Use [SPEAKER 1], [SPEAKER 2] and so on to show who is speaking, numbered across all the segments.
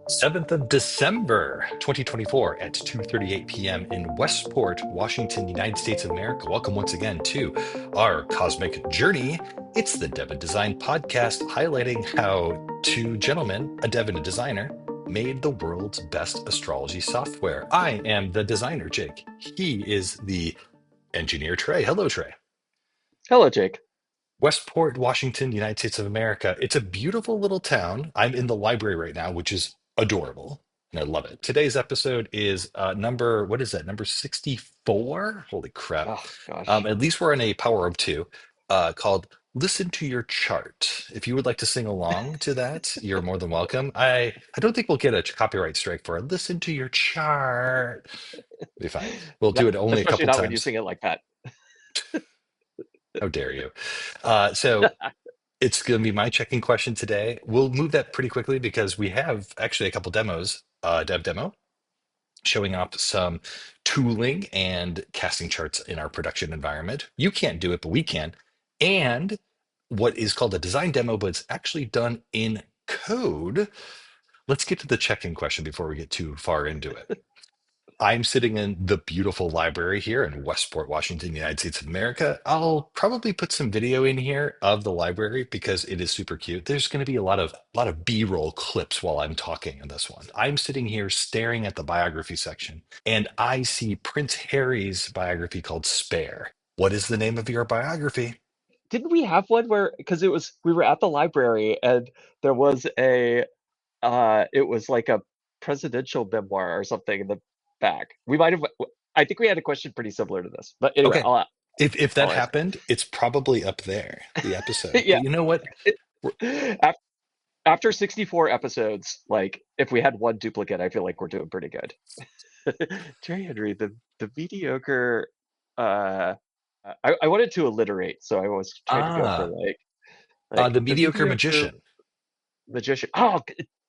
[SPEAKER 1] 7th of December, 2024 at 2:38 p.m. in Westport, Washington, United States of America. Welcome once again to our cosmic journey. It's the Dev and Design podcast highlighting how two gentlemen, a dev and a designer, made the world's best astrology software. I am the designer, Jake. He is the engineer, Trey. Hello, Trey.
[SPEAKER 2] Hello, Jake.
[SPEAKER 1] Westport, Washington, United States of America. It's a beautiful little town. I'm in the library right now, which is adorable, and I love it. Today's episode is number, what is that? Number 64? Holy crap.
[SPEAKER 2] Oh gosh.
[SPEAKER 1] At least we're in a power of two, called Listen to Your Chart. If you would like to sing along to that, you're more than welcome. I don't think we'll get a copyright strike for a Listen to Your Chart. Be fine. We'll do
[SPEAKER 2] Not,
[SPEAKER 1] it only a
[SPEAKER 2] especially
[SPEAKER 1] couple
[SPEAKER 2] not when you
[SPEAKER 1] times.
[SPEAKER 2] sing it like that.
[SPEAKER 1] How dare you? So it's going to be my checking question today. We'll move that pretty quickly because we have actually a couple demos, dev demo, showing off some tooling and casting charts in our production environment. You can't do it, but we can. And what is called a design demo, but it's actually done in code. Let's get to the check-in question before we get too far into it. I'm sitting in the beautiful library here in Westport, Washington, United States of America. I'll probably put some video in here of the library because it is super cute. There's going to be a lot of B-roll clips while I'm talking in this one. I'm sitting here staring at the biography section, and I see Prince Harry's biography called Spare. What is the name of your biography?
[SPEAKER 2] Didn't we have one where because it was we were at the library and there was a it was like a presidential memoir or something in the back. We might have I think we had a question pretty similar to this. But anyway,
[SPEAKER 1] Okay. If that
[SPEAKER 2] I'll ask.
[SPEAKER 1] happened, it's probably up there, the episode. But
[SPEAKER 2] Yeah.
[SPEAKER 1] you know what? We're-
[SPEAKER 2] Af- After 64 episodes, like if we had one duplicate, I feel like we're doing pretty good. Jerry Henry, the mediocre uh I wanted to alliterate, so I was trying to go for
[SPEAKER 1] Ah,
[SPEAKER 2] like
[SPEAKER 1] the
[SPEAKER 2] the
[SPEAKER 1] mediocre
[SPEAKER 2] mediocre
[SPEAKER 1] magician.
[SPEAKER 2] magician. Oh,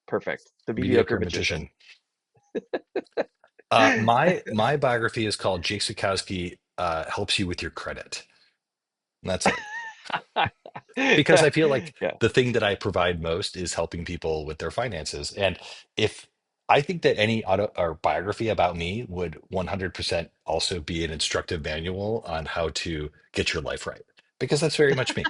[SPEAKER 2] perfect. The mediocre
[SPEAKER 1] Mediocre
[SPEAKER 2] magician.
[SPEAKER 1] magician. My biography is called Jake Sikowski helps you with your credit. And that's it. Because I feel like
[SPEAKER 2] Yeah.
[SPEAKER 1] the thing that I provide most is helping people with their finances. And if I think that any auto or biography about me would 100% also be an instructive manual on how to get your life right, because that's very much me.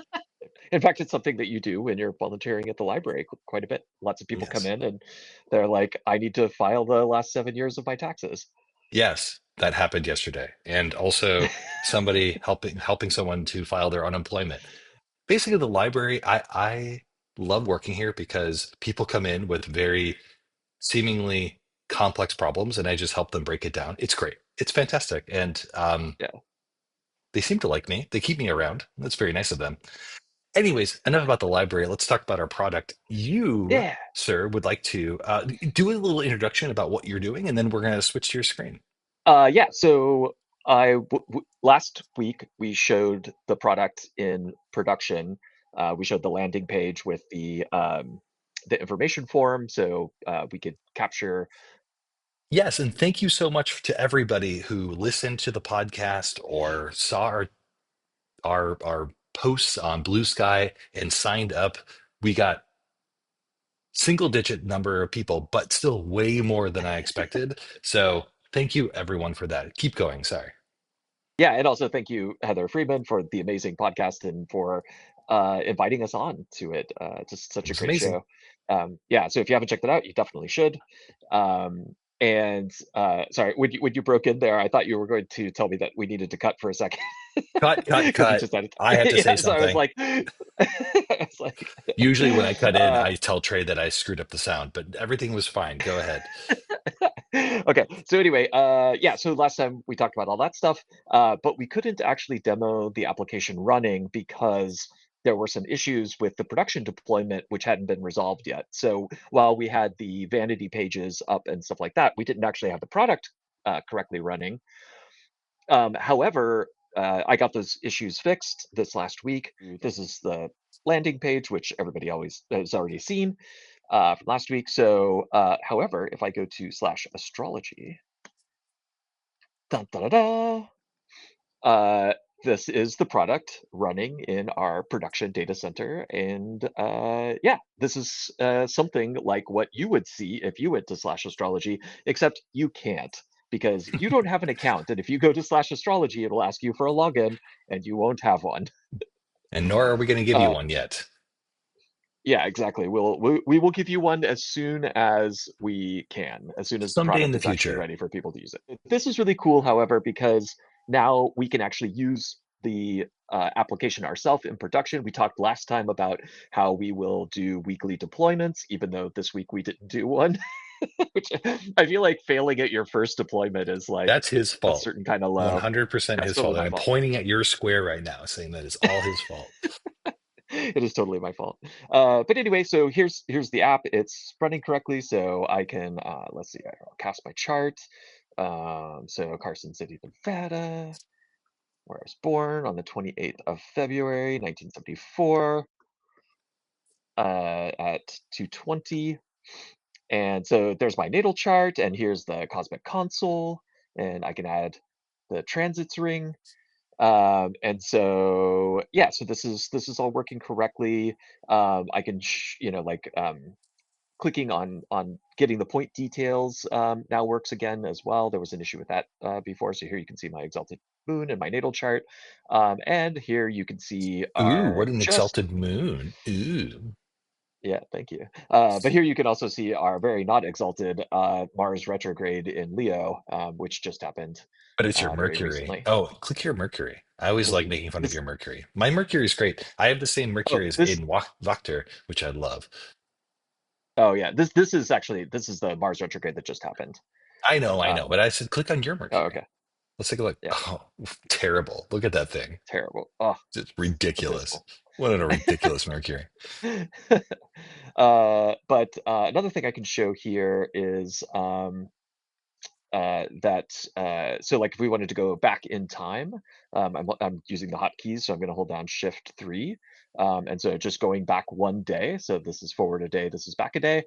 [SPEAKER 2] In fact, it's something that you do when you're volunteering at the library quite a bit. Lots of people come
[SPEAKER 1] Yes.
[SPEAKER 2] in and they're like, I need to file the last 7 years of my taxes.
[SPEAKER 1] Yes, that happened yesterday. And also somebody helping someone to file their unemployment. Basically the library, I love working here because people come in with very seemingly complex problems and I just help them break it down. It's great. It's fantastic. And
[SPEAKER 2] Yeah.
[SPEAKER 1] they seem to like me. They keep me around. That's very nice of them. Anyways, enough about the library. Let's talk about our product. You,
[SPEAKER 2] Yeah.
[SPEAKER 1] sir, would like to do a little introduction about what you're doing, and then we're going to switch to your screen.
[SPEAKER 2] Yeah, so last week we showed the product in production. We showed the landing page with the information form, so we could capture.
[SPEAKER 1] Yes, and thank you so much to everybody who listened to the podcast or saw our posts on Blue Sky and signed up. We got single digit number of people, but still way more than I expected. So thank you everyone for that. Keep going. Sorry.
[SPEAKER 2] Yeah, and also thank you, Heather Freeman, for the amazing podcast and for inviting us on to it. Just
[SPEAKER 1] It
[SPEAKER 2] such a
[SPEAKER 1] was
[SPEAKER 2] great
[SPEAKER 1] amazing.
[SPEAKER 2] show. Yeah, so if you haven't checked it out, you definitely should. And sorry, when you broke in there, I thought you were going to tell me that we needed to cut for a second
[SPEAKER 1] Cut, cut,
[SPEAKER 2] because you
[SPEAKER 1] cut.
[SPEAKER 2] just had
[SPEAKER 1] I have to say
[SPEAKER 2] yeah. So I was
[SPEAKER 1] something.
[SPEAKER 2] like, it's like,
[SPEAKER 1] Usually when I cut in,
[SPEAKER 2] uh,
[SPEAKER 1] I tell Trey that I screwed up the sound, but everything was fine. Go ahead.
[SPEAKER 2] okay. So anyway, yeah. So last time we talked about all that stuff, but we couldn't actually demo the application running because there were some issues with the production deployment which hadn't been resolved yet. So while we had the vanity pages up and stuff like that, we didn't actually have the product correctly running. However, I got those issues fixed this last week. This is the landing page, which everybody always has already seen from last week. So, however, if I go to slash astrology, dun, da, da, da, uh, this is the product running in our production data center. And yeah, this is something like what you would see if you went to slash astrology, except you can't because you don't have an account. And if you go to slash astrology, it'll ask you for a login and you won't have one.
[SPEAKER 1] And nor are we going to give you
[SPEAKER 2] Uh,
[SPEAKER 1] one yet.
[SPEAKER 2] yeah, exactly. We will give you one as soon as we can, as soon as the
[SPEAKER 1] Someday in
[SPEAKER 2] product
[SPEAKER 1] the
[SPEAKER 2] is actually
[SPEAKER 1] future.
[SPEAKER 2] ready for people to use it. This is really cool, however, because now we can actually use the application ourselves in production. We talked last time about how we will do weekly deployments, even though this week we didn't do one, which I feel like failing at your first deployment is like
[SPEAKER 1] That's his
[SPEAKER 2] a
[SPEAKER 1] fault.
[SPEAKER 2] certain kind of low.
[SPEAKER 1] 100%
[SPEAKER 2] That's
[SPEAKER 1] his
[SPEAKER 2] totally
[SPEAKER 1] fault. And
[SPEAKER 2] my
[SPEAKER 1] I'm
[SPEAKER 2] fault.
[SPEAKER 1] pointing at your square right now, saying that is all his fault.
[SPEAKER 2] It is totally my fault. But anyway, so here's the app. It's running correctly, so I can let's see. I'll cast my chart. So Carson City, Nevada, where I was born on the 28th of February, 1974, at 2:20. And so there's my natal chart, and here's the cosmic console, and I can add the transits ring. And so yeah, so this is all working correctly. I can like clicking on getting the point details now works again as well. There was an issue with that before, so here you can see my exalted moon and my natal chart, and here you can see
[SPEAKER 1] Ooh, what
[SPEAKER 2] our
[SPEAKER 1] an
[SPEAKER 2] just
[SPEAKER 1] exalted moon. Ooh.
[SPEAKER 2] yeah, thank you. But here you can also see our very not exalted Mars retrograde in Leo, which just happened
[SPEAKER 1] But it's your
[SPEAKER 2] very
[SPEAKER 1] Mercury.
[SPEAKER 2] recently.
[SPEAKER 1] Oh, click your Mercury. I always
[SPEAKER 2] This
[SPEAKER 1] like
[SPEAKER 2] is
[SPEAKER 1] making fun of
[SPEAKER 2] this
[SPEAKER 1] your Mercury. My Mercury is great. I have the same
[SPEAKER 2] oh
[SPEAKER 1] Mercury as
[SPEAKER 2] this
[SPEAKER 1] in Wachter, which I love.
[SPEAKER 2] Oh yeah, this is actually this is the Mars retrograde that just happened.
[SPEAKER 1] I know,
[SPEAKER 2] Um,
[SPEAKER 1] but I said click on your
[SPEAKER 2] oh
[SPEAKER 1] Mercury.
[SPEAKER 2] okay,
[SPEAKER 1] Let's take a look.
[SPEAKER 2] yeah,
[SPEAKER 1] Oh, terrible. Look at that thing.
[SPEAKER 2] terrible. Oh,
[SPEAKER 1] It's
[SPEAKER 2] it's
[SPEAKER 1] ridiculous.
[SPEAKER 2] abysmal.
[SPEAKER 1] What a ridiculous Mercury.
[SPEAKER 2] But another thing I can show here is that so like if we wanted to go back in time, I'm using the hotkeys, so I'm going to hold down Shift 3, and so just going back one day. So this is forward a day, this is back a day.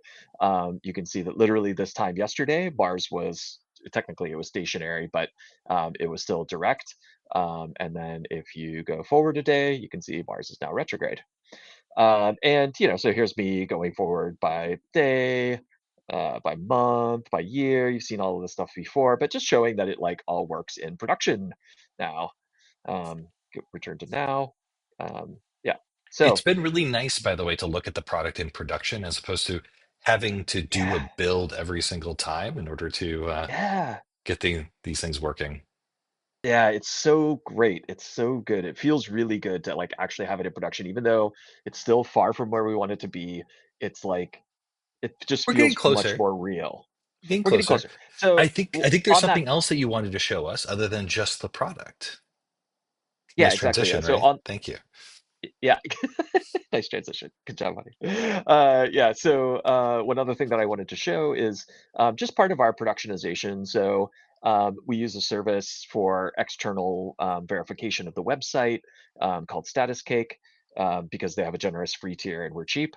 [SPEAKER 2] You can see that literally this time yesterday, Mars was technically it was stationary, but it was still direct. And then if you go forward a day, you can see Mars is now retrograde. And so here's me going forward by day, by month, by year. You've seen all of this stuff before, but just showing that it like all works in production now. Return to now. Yeah.
[SPEAKER 1] It's
[SPEAKER 2] So
[SPEAKER 1] been really nice, by the way, to look at the product in production as opposed to having to do a
[SPEAKER 2] yeah,
[SPEAKER 1] build every single time in order to
[SPEAKER 2] yeah,
[SPEAKER 1] get these things working.
[SPEAKER 2] yeah. It's so great. It's so good. It feels really good to like actually have it in production, even though it's still far from where we want it to be. It's like it just
[SPEAKER 1] We're getting
[SPEAKER 2] feels much
[SPEAKER 1] closer.
[SPEAKER 2] more real.
[SPEAKER 1] We're getting
[SPEAKER 2] We're getting
[SPEAKER 1] closer.
[SPEAKER 2] closer. So
[SPEAKER 1] I think there's
[SPEAKER 2] on that,
[SPEAKER 1] something else that you wanted to show us other than just the product.
[SPEAKER 2] yeah,
[SPEAKER 1] Nice
[SPEAKER 2] exactly. Yeah.
[SPEAKER 1] transition,
[SPEAKER 2] So
[SPEAKER 1] right?
[SPEAKER 2] on
[SPEAKER 1] Thank you.
[SPEAKER 2] yeah, nice transition. Good job, buddy. Yeah. So one other thing that I wanted to show is just part of our productionization. So we use a service for external verification of the website called Status Cake because they have a generous free tier and we're cheap.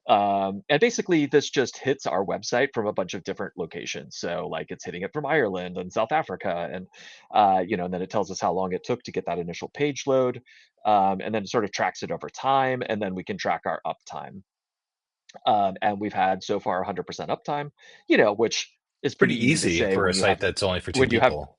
[SPEAKER 2] And basically, this just hits our website from a bunch of different locations. So, like, it's hitting it from Ireland and South Africa, and and then it tells us how long it took to get that initial page load, and then it sort of tracks it over time, and then we can track our uptime. And we've had so far 100% uptime, which is pretty
[SPEAKER 1] Pretty
[SPEAKER 2] easy to
[SPEAKER 1] easy
[SPEAKER 2] say
[SPEAKER 1] for a site that's only for two
[SPEAKER 2] when you have
[SPEAKER 1] people.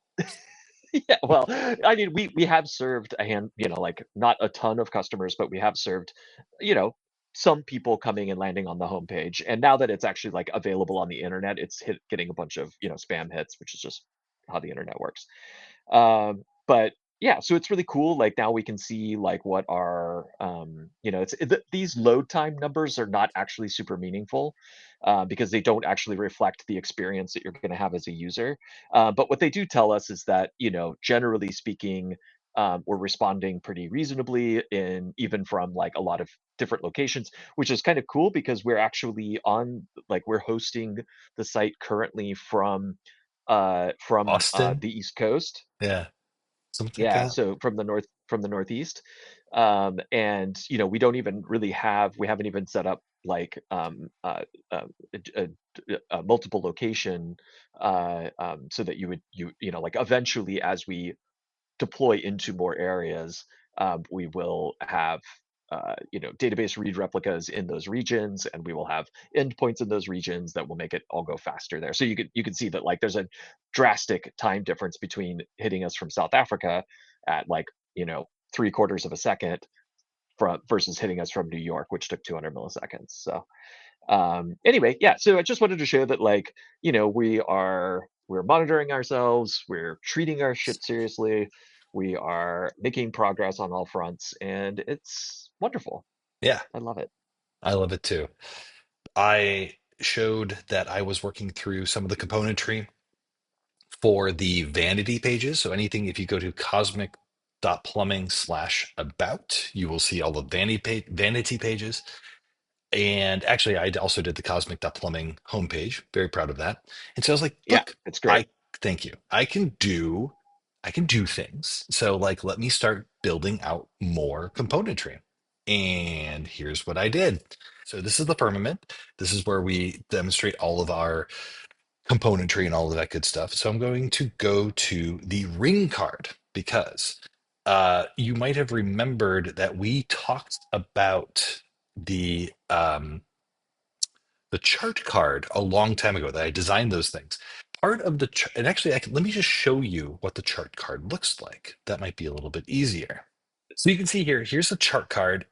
[SPEAKER 2] yeah, well, I mean, we have served a hand, like not a ton of customers, but we have served, you know, some people coming and landing on the homepage. And now that it's actually like available on the internet, it's getting a bunch of, spam hits, which is just how the internet works. But yeah, so it's really cool. Like now we can see like what our, these load time numbers are not actually super meaningful because they don't actually reflect the experience that you're going to have as a user. But what they do tell us is that, generally speaking, we're responding pretty reasonably in even from like a lot of different locations, which is kind of cool because we're actually on like we're hosting the site currently from
[SPEAKER 1] Austin?
[SPEAKER 2] the East Coast.
[SPEAKER 1] Yeah, something like
[SPEAKER 2] Yeah,
[SPEAKER 1] that.
[SPEAKER 2] so from the Northeast. And we don't even really we haven't even set up like a multiple location so that you would like eventually as we deploy into more areas, we will have database read replicas in those regions, and we will have endpoints in those regions that will make it all go faster there. So you can see that like there's a drastic time difference between hitting us from South Africa at like 3/4 of a second from versus hitting us from New York, which took 200 milliseconds. So anyway, yeah, so I just wanted to show that like we're monitoring ourselves, we're treating our shit seriously, we are making progress on all fronts, and it's wonderful.
[SPEAKER 1] Yeah,
[SPEAKER 2] I love it.
[SPEAKER 1] I love it too. I showed that I was working through some of the componentry for the vanity pages. So anything, if you go to cosmic.plumbing/about, you will see all the vanity pages. And actually, I also did the cosmic.plumbing homepage. Very proud of that. And so I was like,
[SPEAKER 2] Yeah,
[SPEAKER 1] look,
[SPEAKER 2] it's great.
[SPEAKER 1] I thank you. I can do things. So like let me start building out more componentry. And here's what I did. So this is the firmament. This is where we demonstrate all of our componentry and all of that good stuff. So I'm going to go to the ring card because you might have remembered that we talked about the chart card a long time ago that I designed those things. Part of the chart, and actually, let me just show you what the chart card looks like. That might be a little bit easier. So you can see here, here's the chart card.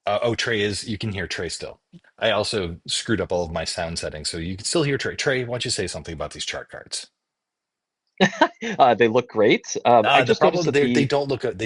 [SPEAKER 1] Oh, Trey is, you can hear Trey still. I also screwed up all of my sound settings, so you can still hear Trey. Trey, why don't you say something about these chart cards?
[SPEAKER 2] They look great. I
[SPEAKER 1] The
[SPEAKER 2] just noticed
[SPEAKER 1] problem
[SPEAKER 2] that
[SPEAKER 1] they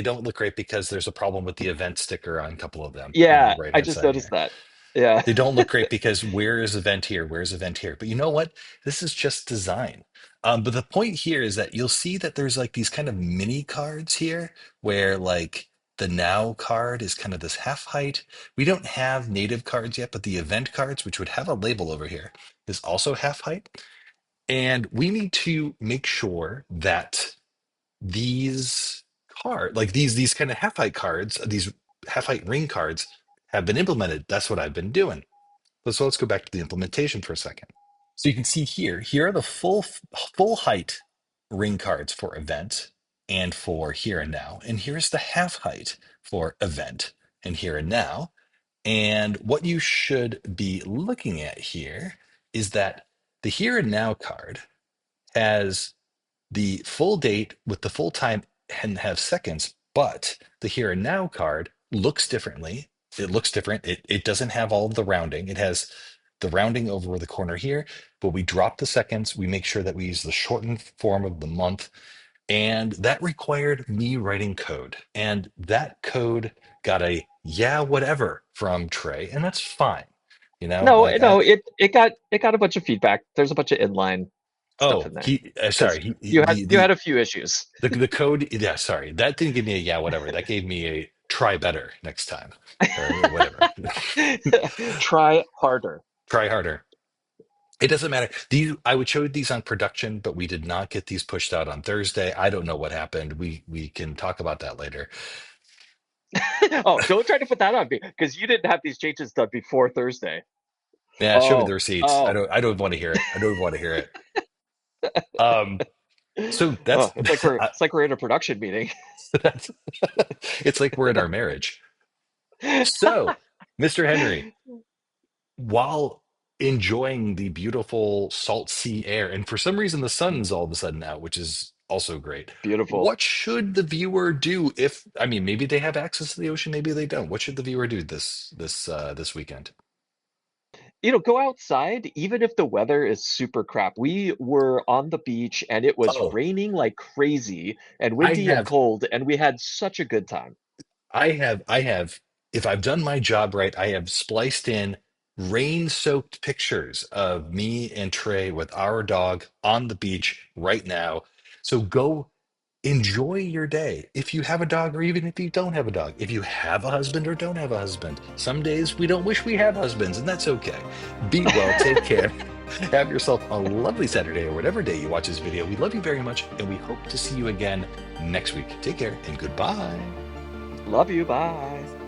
[SPEAKER 1] don't look great because there's a problem with the event sticker on a couple of them on the
[SPEAKER 2] yeah,
[SPEAKER 1] right
[SPEAKER 2] I
[SPEAKER 1] hand
[SPEAKER 2] just
[SPEAKER 1] side
[SPEAKER 2] noticed
[SPEAKER 1] here.
[SPEAKER 2] that. Yeah.
[SPEAKER 1] They don't look great because where is event here? Where's event here? But you know what? This is just design. But the point here is that you'll see that there's like these kind of mini cards here where like the now card is kind of this half height. We don't have native cards yet, but the event cards, which would have a label over here, is also half height. And we need to make sure that these like these kind of half height cards, these half height ring cards have been implemented. That's what I've been doing. So let's go back to the implementation for a second. So you can see here are the full height ring cards for event and for here and now. And here's the half height for event and here and now. And what you should be looking at here is that the here and now card has the full date with the full time and have seconds, but the here and now card looks differently. It looks different. It doesn't have all of the rounding. It has the rounding over the corner here, but we drop the seconds. We make sure that we use the shortened form of the month. And that required me writing code. And that code got a yeah, whatever from Trey. And that's fine.
[SPEAKER 2] No,
[SPEAKER 1] Like
[SPEAKER 2] no, it got a bunch of feedback. There's a bunch of inline stuff
[SPEAKER 1] oh,
[SPEAKER 2] in there
[SPEAKER 1] he,
[SPEAKER 2] because
[SPEAKER 1] sorry,
[SPEAKER 2] you had a few issues.
[SPEAKER 1] the code, yeah, sorry, that didn't give me a yeah, whatever. That gave me a try better next time, or whatever.
[SPEAKER 2] Try harder.
[SPEAKER 1] Try harder. It doesn't matter. These I would show these on production, but we did not get these pushed out on Thursday. I don't know what happened. We can talk about that later.
[SPEAKER 2] Oh, don't try to put that on me because you didn't have these changes done before Thursday.
[SPEAKER 1] Yeah, show me the
[SPEAKER 2] Oh,
[SPEAKER 1] receipts. I
[SPEAKER 2] oh,
[SPEAKER 1] don't. I don't want to hear it. I don't want to hear it. Um. So
[SPEAKER 2] oh,
[SPEAKER 1] that's
[SPEAKER 2] it's like we're in a production meeting.
[SPEAKER 1] that's. It's like we're in our marriage. So, Mr. Henry, while enjoying the beautiful salt sea air, and for some reason the sun's all of a sudden out, which is also great.
[SPEAKER 2] Beautiful.
[SPEAKER 1] What should the viewer do if, I mean, maybe they have access to the ocean, maybe they don't. What should the viewer do this weekend?
[SPEAKER 2] Go outside, even if the weather is super crap. We were on the beach and it was
[SPEAKER 1] Oh,
[SPEAKER 2] raining like crazy and
[SPEAKER 1] I
[SPEAKER 2] windy and
[SPEAKER 1] have,
[SPEAKER 2] cold, and we had such a good time.
[SPEAKER 1] I have, if I've done my job right, I have spliced in rain-soaked pictures of me and Trey with our dog on the beach right now. So go enjoy your day. If you have a dog, or even if you don't have a dog, if you have a husband or don't have a husband, some days we don't wish we have husbands, and that's okay. Be well, take care. Have yourself a lovely Saturday or whatever day you watch this video. We love you very much, and we hope to see you again next week. Take care and goodbye.
[SPEAKER 2] Love you. Bye.